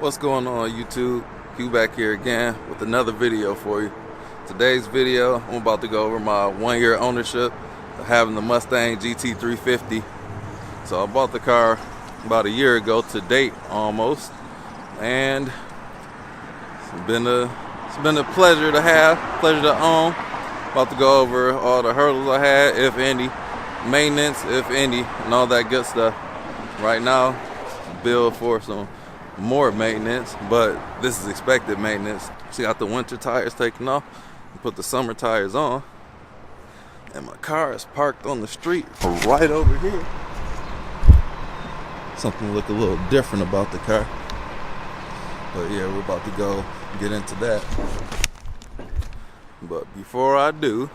What's going on YouTube? Q back here again with another video for you. Today's video, I'm about to go over my 1-year ownership of having the Mustang GT350. So I bought the car about a year ago to date almost, and it's been a pleasure to have, pleasure to own. About to go over all the hurdles I had, if any, maintenance, if any, and all that good stuff. Right now, bill for some more maintenance, but this is expected maintenance. See, got the winter tires taken off and put the summer tires on, and my car is parked on the street right over here. Something look a little different about the car, but yeah, we're about to go get into that. But before I do,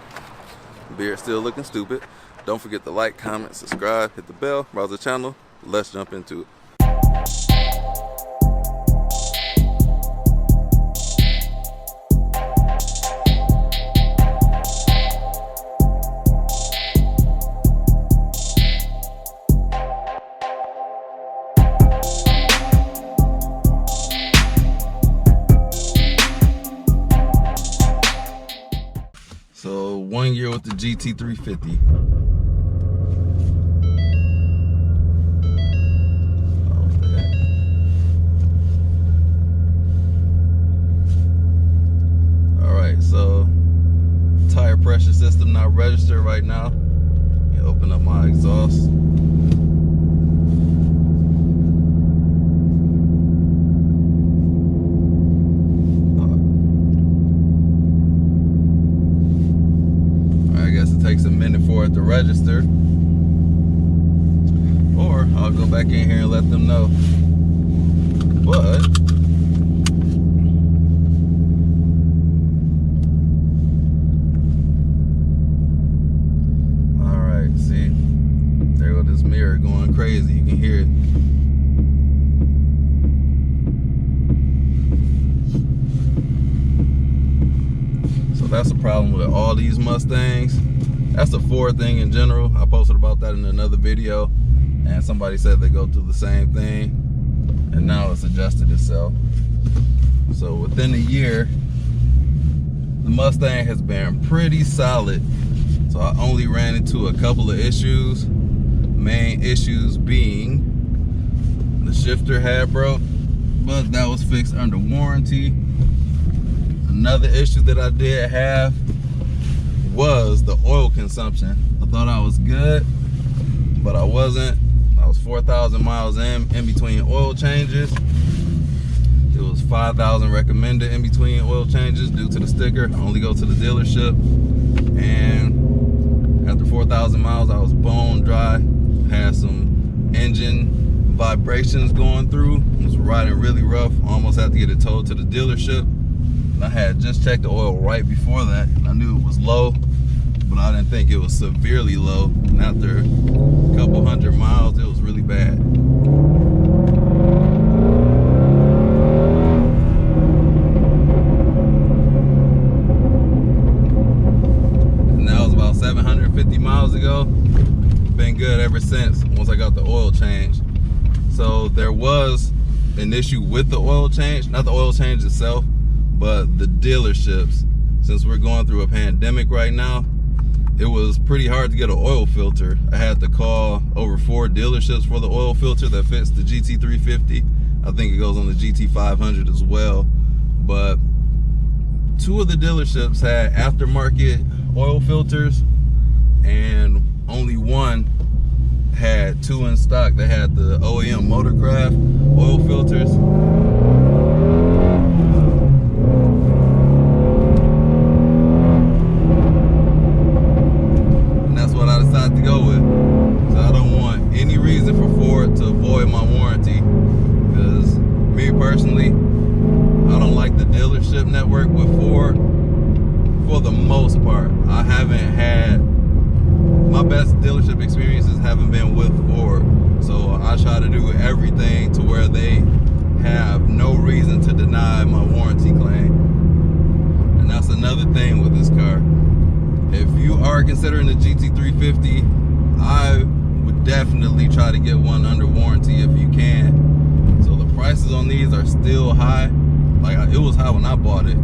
beard still looking stupid. Don't forget to like, comment, subscribe, hit the bell, browse the channel. Let's jump into it. So 1 year with the GT350. Alright, so tire pressure system not registered right now. Let me open up my exhaust. It takes a minute for it to register, or I'll go back in here and let them know. But all right, see, there goes this mirror going crazy. You can hear it. So that's the problem with all these Mustangs. That's a Ford thing in general. I posted about that in another video, and somebody said they go through the same thing, and now it's adjusted itself. So within a year, the Mustang has been pretty solid. So I only ran into a couple of issues. Main issues being the shifter had broke, but that was fixed under warranty. Another issue that I did have was the oil consumption. I thought I was good, but I wasn't. I was 4,000 miles in between oil changes. It was 5,000 recommended in between oil changes due to the sticker. I only go to the dealership, and after 4,000 miles, I was bone dry. Had some engine vibrations going through. It was riding really rough. Almost had to get it towed to the dealership. And I had just checked the oil right before that, and I knew it was low, but I didn't think it was severely low. And after a couple hundred miles, it was really bad. And that was about 750 miles ago. Been good ever since, once I got the oil change. So there was an issue with the oil change, not the oil change itself, but the dealerships. Since we're going through a pandemic right now, it was pretty hard to get an oil filter. I had to call over 4 dealerships for the oil filter that fits the GT350. I think it goes on the GT500 as well. But 2 of the dealerships had aftermarket oil filters, and only 1 had 2 in stock. They had the OEM Motorcraft oil filters. To go with. So I don't want any reason for Ford to avoid my warranty, because me personally, I don't like the dealership network with Ford. For the most part, I haven't had, my best dealership experiences haven't been with Ford. So I try to do everything to where they have no reason to deny my warranty claim. And that's another thing with this car. If you are considering the GT350, I would definitely try to get one under warranty if you can. So the prices on on these are still high. Like, it was high when I bought it.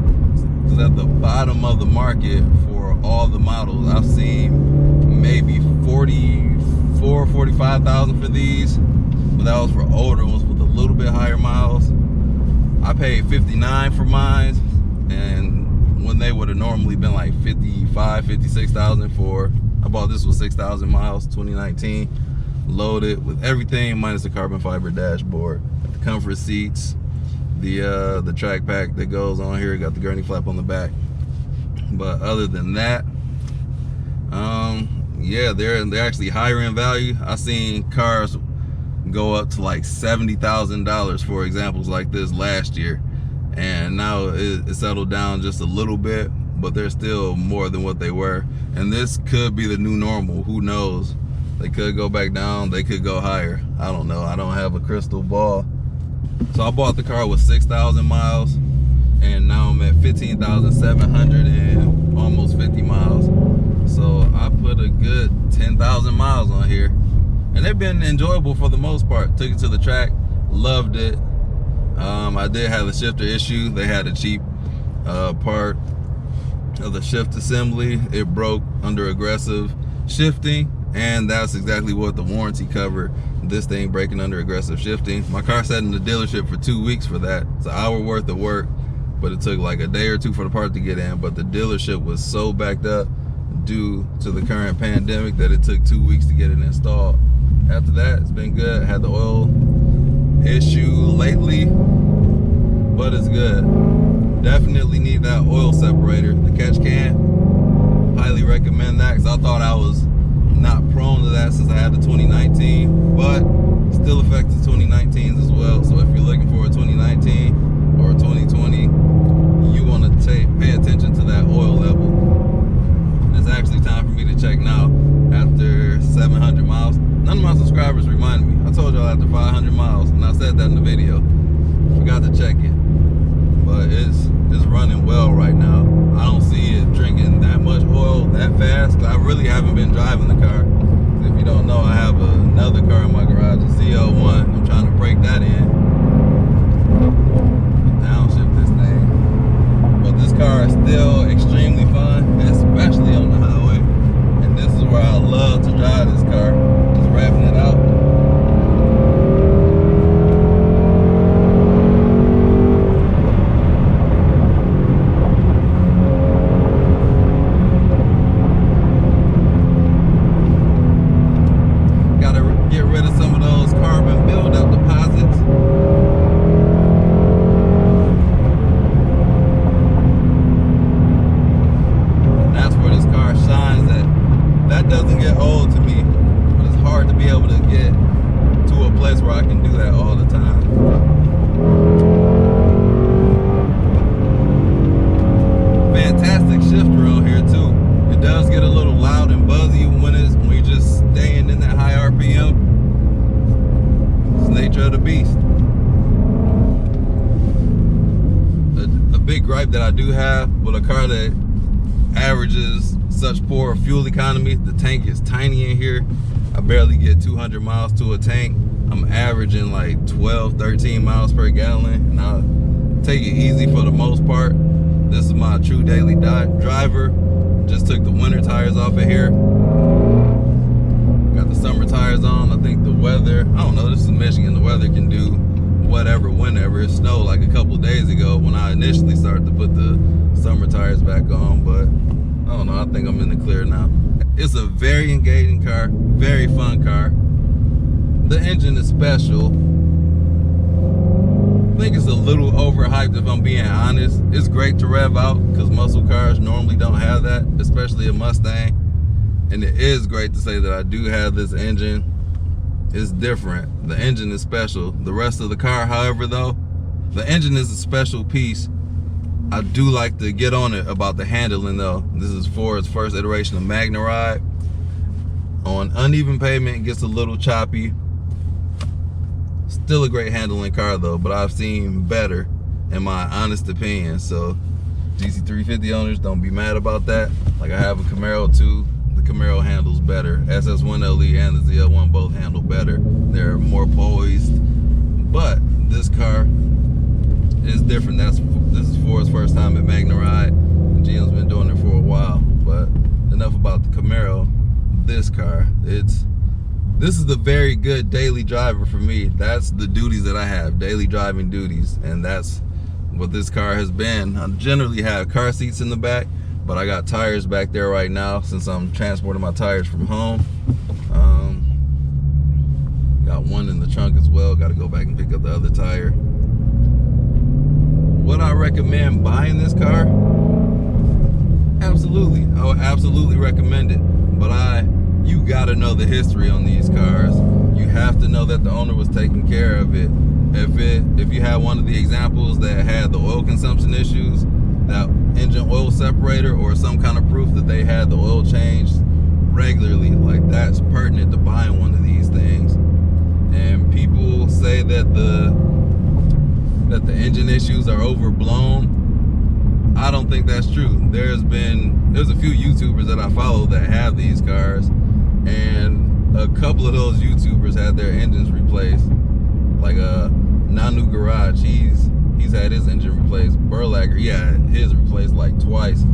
It's at the bottom of the market for all the models. I've seen maybe 44, 45,000 for these, but that was for older ones with a little bit higher miles. I paid 59 for mine, and when they would have normally been like 55, 56,000 for, I bought this with 6,000 miles, 2019, loaded with everything minus the carbon fiber dashboard, the comfort seats, the track pack that goes on here, got the gurney flap on the back. But other than that, yeah, they're actually higher in value. I seen cars go up to like $70,000 for examples like this last year, and now it settled down just a little bit, but they're still more than what they were. And this could be the new normal. Who knows? They could go back down, they could go higher. I don't know. I don't have a crystal ball. So I bought the car with 6,000 miles, and now I'm at 15,700 and almost 50 miles. So I put a good 10,000 miles on here, and they've been enjoyable for the most part. Took it to the track, loved it. I did have a shifter issue. They had a cheap part of the shift assembly. It broke under aggressive shifting, and that's exactly what the warranty covered. This thing breaking under aggressive shifting. My car sat in the dealership for 2 weeks for that. It's an hour worth of work, but it took like a day or two for the part to get in. But the dealership was so backed up due to the current pandemic that it took 2 weeks to get it installed. After that, it's been good. Had the oil issue lately, but it's good. Definitely need that oil separator, the catch can. Highly recommend that, because I thought I was not prone to that since I had the 2019, but still affects the 2019s as well. So if you're looking for a 2019 or a 2020, you want to pay attention to that oil level. It's actually time for me to check now after 700 miles. None of my subscribers reminded me. I told y'all after 500 miles, and I said that in the video. Forgot to check it, but it's running well right now. I don't see it drinking that much oil that fast. I really haven't been driving the car. If you don't know, I have another car in my garage, a ZL1. I'm trying to break that in, downshift this thing. But this car is still extremely fun, especially on the highway. And this is where I love to drive this car, just revving it out. Doesn't get old to me, but it's hard to be able to get to a place where I can do that all the time. Fantastic shifter on here too. It does get a little loud and buzzy when you're just staying in that high RPM. It's the nature of the beast. A big gripe that I do have with a car that averages such poor fuel economy, the tank is tiny in here. I barely get 200 miles to a tank. I'm averaging like 12, 13 miles per gallon, and I take it easy for the most part. This is my true daily driver. Just took the winter tires off of here. Got the summer tires on. I think the weather, I don't know, this is Michigan, the weather can do whatever, whenever. It snowed like a couple days ago when I initially started to put the summer tires back on, but I don't know, I think I'm in the clear now. It's a very engaging car, very fun car. The engine is special. I think it's a little overhyped if I'm being honest. It's great to rev out because muscle cars normally don't have that, especially a Mustang. And it is great to say that I do have this engine. It's different. The engine is special. The rest of the car, however, though, the engine is a special piece. I do like to get on it about the handling though. This is Ford's first iteration of Magna Ride. On uneven pavement, it gets a little choppy. Still a great handling car though, but I've seen better in my honest opinion. So GT350 owners, don't be mad about that. Like I have a Camaro too. The Camaro handles better. SS1LE and the ZL1 both handle better. They're more poised. But this car this is the very good daily driver for me. That's the duties that I have, daily driving duties, and that's what this car has been. I generally have car seats in the back, but I got tires back there right now since I'm transporting my tires from home. Got one in the trunk as well. Got to go back and pick up the other tire. Would I recommend buying this car? Absolutely. I would absolutely recommend it. But you got to know the history on these cars. You have to know that the owner was taking care of it. If you had one of the examples that had the oil consumption issues, that engine oil separator, or some kind of proof that they had the oil changed regularly, like that's pertinent to buying one of these things. And people say that the engine issues are overblown. I don't think that's true. There's a few YouTubers that I follow that have these cars, and a couple of those YouTubers had their engines replaced. Like Nanu Garage, he's had his engine replaced. Burlager, yeah, his replaced like twice.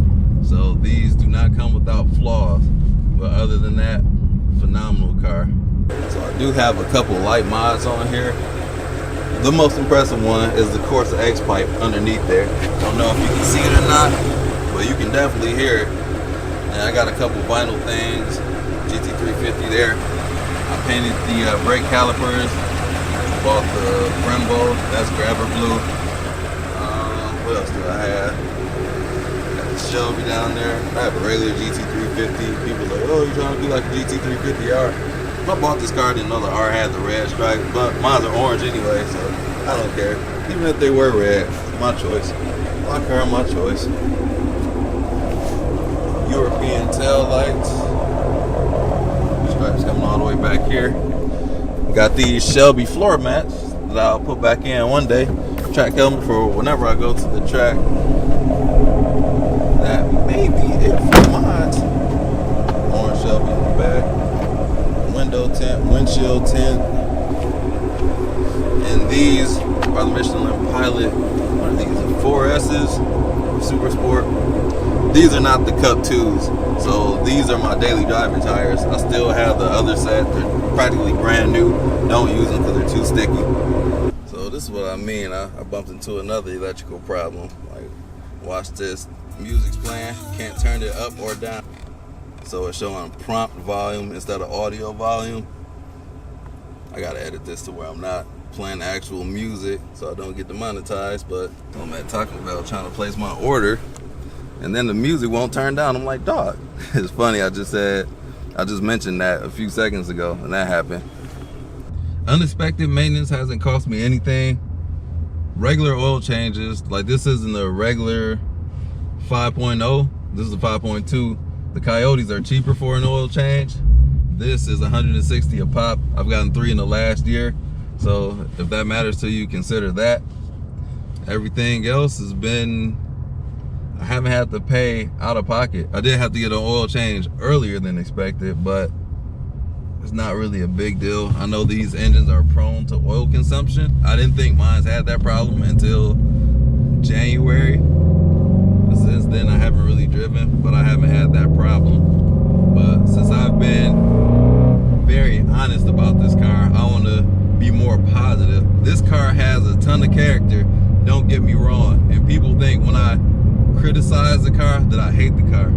So these do not come without flaws. But other than that, phenomenal car. So I do have a couple light mods on here. The most impressive one is the Corsa X pipe underneath there. Don't know if you can see it or not, but you can definitely hear it. And I got a couple vinyl things, GT350 there. I painted the brake calipers. Bought the Brembo, that's grabber blue. What else do I have? Got the Shelby down there. I have a regular GT350. People are like, oh, you trying to do like a GT350R? I bought this car, didn't know the R had the red stripes, but mine are orange anyway, so I don't care. Even if they were red, my choice. My car, my choice. European tail lights. Stripes coming all the way back here. Got these Shelby floor mats that I'll put back in one day. Track helmet for whenever I go to the track. That may be it for mine. Orange Shelby in the back. Window tint, windshield tint. And these are the Michelin Pilot. What are these? 4S's, Super Sport. These are not the Cup 2s. So these are my daily driving tires. I still have the other set. They're practically brand new. Don't use them because they're too sticky. So this is what I mean. I bumped into another electrical problem. Like, watch this. Music's playing. Can't turn it up or down. So it's showing prompt volume instead of audio volume. I gotta edit this to where I'm not playing actual music so I don't get demonetized. But I'm at Taco Bell trying to place my order, and then the music won't turn down. I'm like, dog. It's funny, I just mentioned that a few seconds ago, and that happened. Unexpected maintenance hasn't cost me anything. Regular oil changes, like this isn't a regular 5.0, this is a 5.2. The Coyotes are cheaper for an oil change. This is $160 a pop. I've gotten 3 in the last year. So if that matters to you, consider that. Everything else has been, I haven't had to pay out of pocket. I did have to get an oil change earlier than expected, but it's not really a big deal. I know these engines are prone to oil consumption. I didn't think mine's had that problem until January. Since then, I haven't really driven, but I haven't had that problem. But since I've been very honest about this car, I want to be more positive. This car has a ton of character, don't get me wrong. And people think when I criticize the car that I hate the car.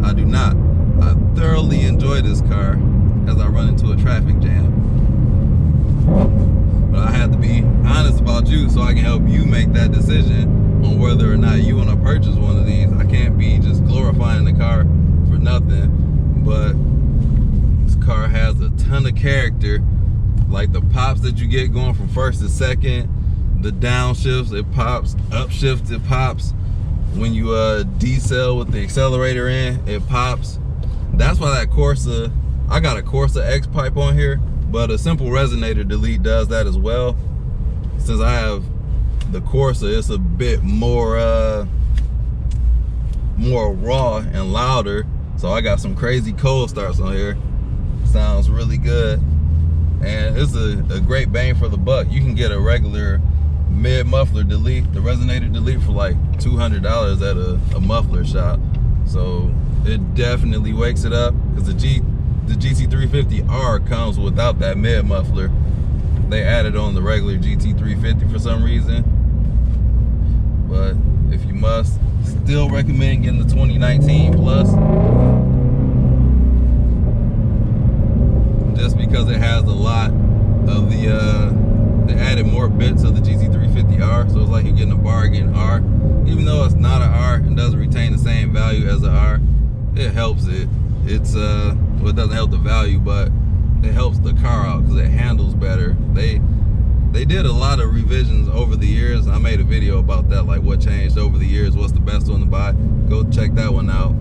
I do not. I thoroughly enjoy this car as I run into a traffic jam. But I have to be honest about you so I can help you make that decision on whether or not you want to purchase one of these. I can't be just glorifying the car for nothing, but this car has a ton of character. Like the pops that you get going from first to second, the downshifts, it pops, upshifts, it pops. When you decel with the accelerator in, it pops. That's why that Corsa, I got a Corsa X pipe on here, but a simple resonator delete does that as well. Since I have the Corsa, it's a bit more raw and louder, so I got some crazy cold starts on here. Sounds really good, and it's a great bang for the buck. You can get a regular mid muffler delete, the resonator delete, for like $200 at a muffler shop. So it definitely wakes it up, because the GT350R comes without that mid muffler. They added on the regular GT350 for some reason. But if you must, still recommend getting the 2019 Plus. Just because it has a lot of they added more bits of the GT350R, so it's like you're getting a bargain R. Even though it's not an R and doesn't retain the same value as an R, it helps it. It's well, it doesn't help the value, but it helps the car out because it handles better. They did a lot of revisions over the years. I made a video about that, like what changed over the years, what's the best one to buy. Go check that one out.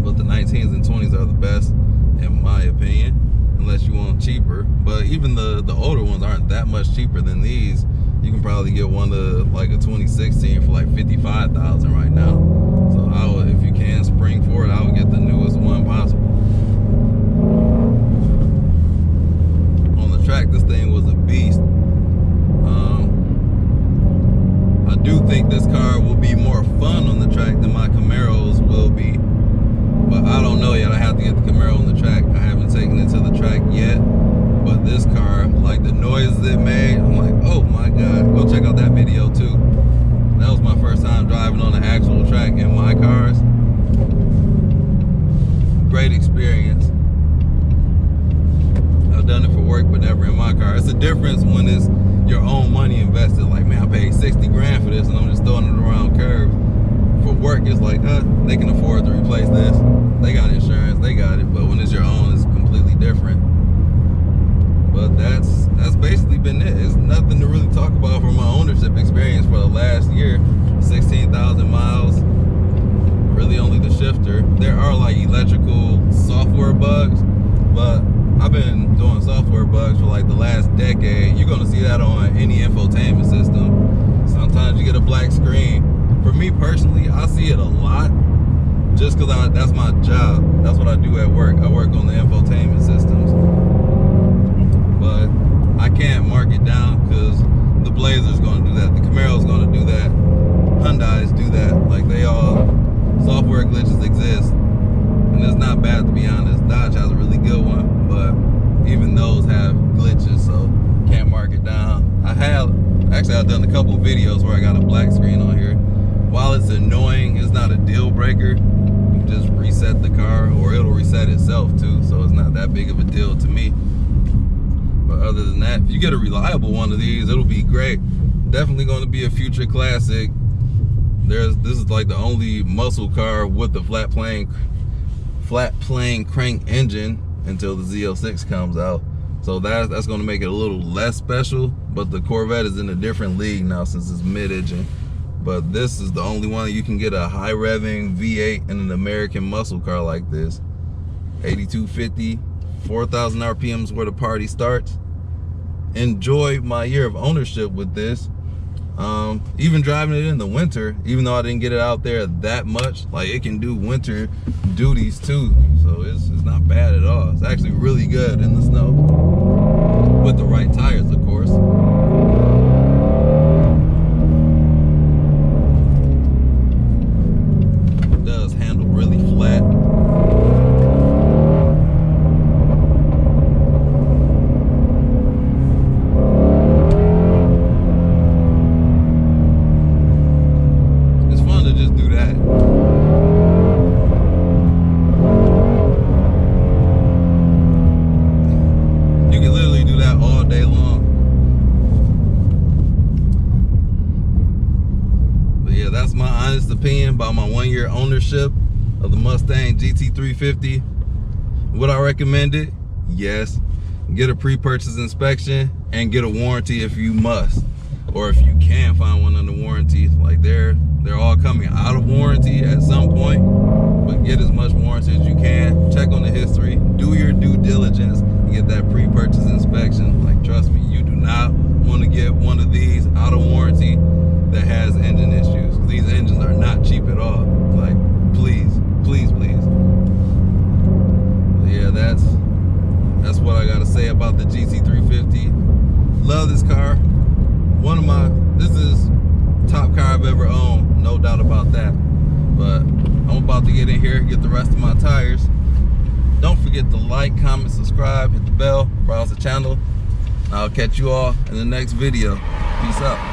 But the 19s and 20s are the best in my opinion, unless you want cheaper. But even the older ones aren't that much cheaper than these. You can probably get one to like a 2016 for like $55,000 right now. So I would, if you can spring for it, I would get the newest one possible. On the track, this thing was a beast. I do think this car will be more fun on the track than my Camaros will be, but I don't know yet. I have to get the Camaro on the track. I haven't taken it to the track yet, but this car, like the noises it made, I'm like, oh my god. Go check out that video too. That was my first time driving on the actual track in my cars. Great experience. I've done it for work, but never in my car. It's a difference when it's your own money invested. Like, man, I paid 60 grand for this and I'm just throwing it around curves. For work, it's like, they can afford to replace this. They got insurance, they got it. But when it's your own, it's completely different. But that's basically been it. It's nothing to really talk about from my ownership experience for the last year. 16,000 miles. Really only the shifter. There are like electrical software bugs, but I've been doing software bugs for like the last decade. You're gonna see that on any infotainment system. Sometimes you get a black screen. For me personally, I see it a lot just because that's my job. That's what I do at work. I work on the infotainment systems. But I can't mark it down because the Blazer's gonna do that. The Camaro's gonna do that. Hyundais do that. Like, they all, software glitches exist. And it's not bad, to be honest. Dodge has a really good one, but even those have glitches, so can't mark it down. I've done a couple videos where I got a black screen on here. While it's annoying, it's not a deal breaker. You just reset the car, or it'll reset itself too, so it's not that big of a deal to me. But other than that, if you get a reliable one of these, it'll be great. Definitely going to be a future classic. This is like the only muscle car with the flat plane crank engine until the Z06 comes out. So that's going to make it a little less special. But the Corvette is in a different league now since it's mid-engine. But this is the only one you can get a high revving V8 in an American muscle car like this. 8250, 4,000 RPMs where the party starts. Enjoy my year of ownership with this. Even driving it in the winter, even though I didn't get it out there that much, like, it can do winter duties too. So it's not bad at all. It's actually really good in the snow. With the right tires, of course. It does handle really flat. That's my honest opinion about my 1 year ownership of the Mustang GT350. Would I recommend it? Yes. Get a pre-purchase inspection and get a warranty if you must, or if you can find one under warranty. Like, they're all coming out of warranty at some point, but get as much warranty as you can. Check on the history, do your due diligence, and get that pre-purchase inspection. Like, trust me, you do not want to get one of these out of warranty that has engine issues. These engines are not cheap at all. Like, please, please, please. But yeah, that's what I gotta say about the GT350. Love this car. This is top car I've ever owned, no doubt about that. But I'm about to get in here, get the rest of my tires, Don't forget to like, comment, subscribe, hit the bell, browse the channel. I'll catch you all in the next video. Peace out.